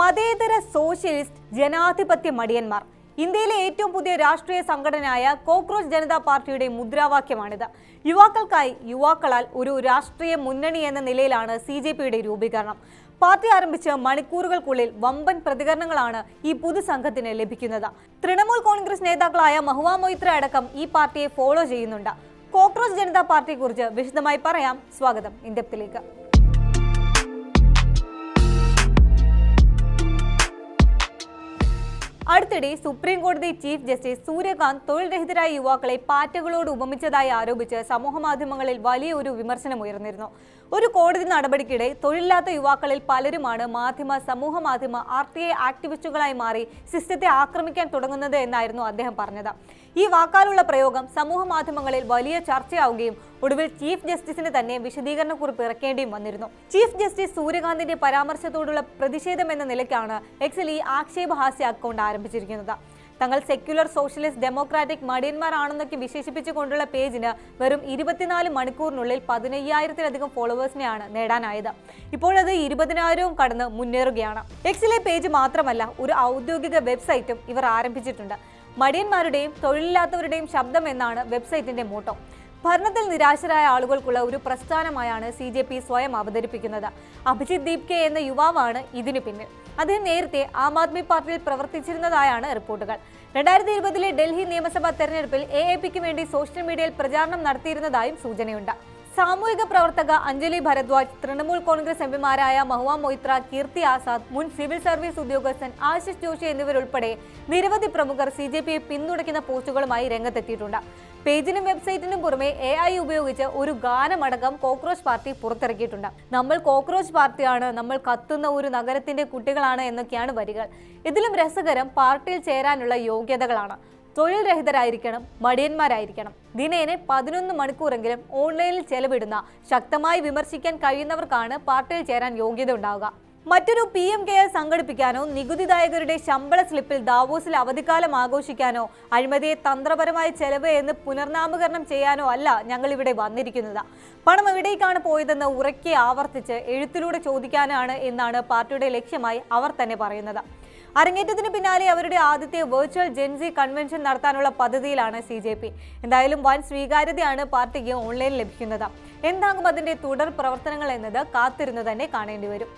മതേതര സോഷ്യലിസ്റ്റ് ജനാധിപത്യ മടിയന്മാർ ഇന്ത്യയിലെ ഏറ്റവും പുതിയ രാഷ്ട്രീയ സംഘടനയായ കോക്രോച്ച് ജനതാ പാർട്ടിയുടെ മുദ്രാവാക്യമാണിത്. യുവാക്കൾക്കായി യുവാക്കളാൽ ഒരു രാഷ്ട്രീയ മുന്നണി എന്ന നിലയിലാണ് CJPയുടെ രൂപീകരണം. പാർട്ടി ആരംഭിച്ച് മണിക്കൂറുകൾക്കുള്ളിൽ വമ്പൻ പ്രതികരണങ്ങളാണ് ഈ പുതുസംഘത്തിന് ലഭിക്കുന്നത്. തൃണമൂൽ കോൺഗ്രസ് നേതാക്കളായ മഹുവ മൊയ്ത്ര അടക്കം ഈ പാർട്ടിയെ ഫോളോ ചെയ്യുന്നുണ്ട്. കോക്രോച്ച് ജനതാ പാർട്ടിയെക്കുറിച്ച് വിശദമായി പറയാം. സ്വാഗതം ഇൻഡെപ്തിലേക്ക്. അടുത്തിടെ സുപ്രീം കോടതി ചീഫ് ജസ്റ്റിസ് സൂര്യകാന്ത് തൊഴിൽ രഹിതരായ യുവാക്കളെ പാറ്റകളോട് ഉപമിച്ചതായി ആരോപിച്ച് സമൂഹമാധ്യമങ്ങളിൽ വലിയൊരു വിമർശനം ഉയർന്നിരുന്നു. ഒരു കോടതി നടപടിക്കിടെ തൊഴിലില്ലാത്ത യുവാക്കളിൽ പലരുമാണ് സമൂഹ മാധ്യമ RTI ആക്ടിവിസ്റ്റുകളായി മാറി സിസ്റ്റത്തെ ആക്രമിക്കാൻ തുടങ്ങുന്നത് എന്നായിരുന്നു അദ്ദേഹം പറഞ്ഞത്. ഈ വാക്കാലുള്ള പ്രയോഗം സമൂഹ മാധ്യമങ്ങളിൽ വലിയ ചർച്ചയാവുകയും ഒടുവിൽ ചീഫ് ജസ്റ്റിസിന് തന്നെ വിശദീകരണക്കുറിപ്പ് ഇറക്കേണ്ടിയും വന്നിരുന്നു. ചീഫ് ജസ്റ്റിസ് സൂര്യകാന്തിന്റെ പരാമർശത്തോടുള്ള പ്രതിഷേധം എന്ന നിലയ്ക്കാണ് എക്സിൽ ഈ ആക്ഷേപഹാസ്യ അക്കൗണ്ട് ആരംഭിച്ചിരിക്കുന്നത്. തങ്ങൾ സെക്യുലർ സോഷ്യലിസ്റ്റ് ഡെമോക്രാറ്റിക് മടിയന്മാരാണെന്നൊക്കെ വിശേഷിപ്പിച്ചുകൊണ്ടുള്ള പേജിന് വെറും 24 മണിക്കൂറിനുള്ളിൽ 15,000-ലധികം ഫോളോവേഴ്സിനെയാണ് നേടാനായത്. ഇപ്പോഴത് 20,000-വും കടന്ന് മുന്നേറുകയാണ്. എക്സിലെ പേജ് മാത്രമല്ല, ഒരു ഔദ്യോഗിക വെബ്സൈറ്റും ഇവർ ആരംഭിച്ചിട്ടുണ്ട്. മടിയന്മാരുടെയും തൊഴിലില്ലാത്തവരുടെയും ശബ്ദം എന്നാണ് വെബ്സൈറ്റിന്റെ മോട്ടോ. ഭരണത്തിൽ നിരാശരായ ആളുകൾക്കുള്ള ഒരു പ്രസ്ഥാനമായാണ് CJP സ്വയം അവതരിപ്പിക്കുന്നത്. അഭിജിത് ദീപ്കെ എന്ന യുവാവാണ് ഇതിനു പിന്നിൽ. അദ്ദേഹം നേരത്തെ ആം ആദ്മി പാർട്ടിയിൽ പ്രവർത്തിച്ചിരുന്നതായാണ് റിപ്പോർട്ടുകൾ. 2020-ലെ ഡൽഹി നിയമസഭാ തെരഞ്ഞെടുപ്പിൽ AAPക്ക് വേണ്ടി സോഷ്യൽ മീഡിയയിൽ പ്രചാരണം നടത്തിയിരുന്നതായും സൂചനയുണ്ട്. സാമൂഹിക പ്രവർത്തക അഞ്ജലി ഭരദ്വാജ്, തൃണമൂൽ കോൺഗ്രസ് എംപിമാരായ മഹുവ മൊയ്ത്ര, കീർത്തി ആസാദ്, മുൻ സിവിൽ സർവീസ് ഉദ്യോഗസ്ഥൻ ആശിഷ് ജോഷി എന്നിവരുൾപ്പെടെ നിരവധി പ്രമുഖർ CJPയെ പിന്തുണയ്ക്കുന്ന പോസ്റ്റുകളുമായി രംഗത്തെത്തിയിട്ടുണ്ട്. പേജിനും വെബ്സൈറ്റിനും പുറമെ AI ഉപയോഗിച്ച് ഒരു ഗാനമടക്കം കോക്രോച്ച് പാർട്ടി പുറത്തിറക്കിയിട്ടുണ്ട്. നമ്മൾ കോക്രോച്ച് പാർട്ടിയാണ്, നമ്മൾ കത്തുന്ന ഒരു നഗരത്തിന്റെ കുട്ടികളാണ് എന്നൊക്കെയാണ് വരികൾ. ഇതിലും രസകരം പാർട്ടിയിൽ ചേരാനുള്ള യോഗ്യതകളാണ്. തൊഴിൽ രഹിതരായിരിക്കണം, മടിയന്മാരായിരിക്കണം, ദിനേന 11 മണിക്കൂറെങ്കിലും ഓൺലൈനിൽ ചെലവിടുന്ന, ശക്തമായി വിമർശിക്കാൻ കഴിയുന്നവർക്കാണ് പാർട്ടിയിൽ ചേരാൻ യോഗ്യത ഉണ്ടാവുക. മറ്റൊരു PMKL സംഘടിപ്പിക്കാനോ, നികുതിദായകരുടെ ശമ്പള സ്ലിപ്പിൽ ദാവോസിൽ അവധിക്കാലം ആഘോഷിക്കാനോ, അഴിമതിയെ തന്ത്രപരമായ ചെലവ് എന്ന് പുനർനാമകരണം ചെയ്യാനോ അല്ല ഞങ്ങൾ ഇവിടെ വന്നിരിക്കുന്നത്. പണം എവിടേക്കാണ് പോയതെന്ന് ഉറക്കെ ആവർത്തിച്ച് എഴുത്തിലൂടെ ചോദിക്കാനാണ് എന്നാണ് പാർട്ടിയുടെ ലക്ഷ്യമായി അവർ തന്നെ പറയുന്നത്. അരങ്ങേറ്റത്തിന് പിന്നാലെ അവരുടെ ആദ്യത്തെ വെർച്വൽ ജെൻസി കൺവെൻഷൻ നടത്താനുള്ള പദ്ധതിയിലാണ് CJP. എന്തായാലും വൻ സ്വീകാര്യതയാണ് പാർട്ടിക്ക് ഓൺലൈനിൽ ലഭിക്കുന്നത്. എന്താകും അതിന്റെ തുടർ പ്രവർത്തനങ്ങൾ എന്നത് കാത്തിരുന്ന് തന്നെ കാണേണ്ടി വരും.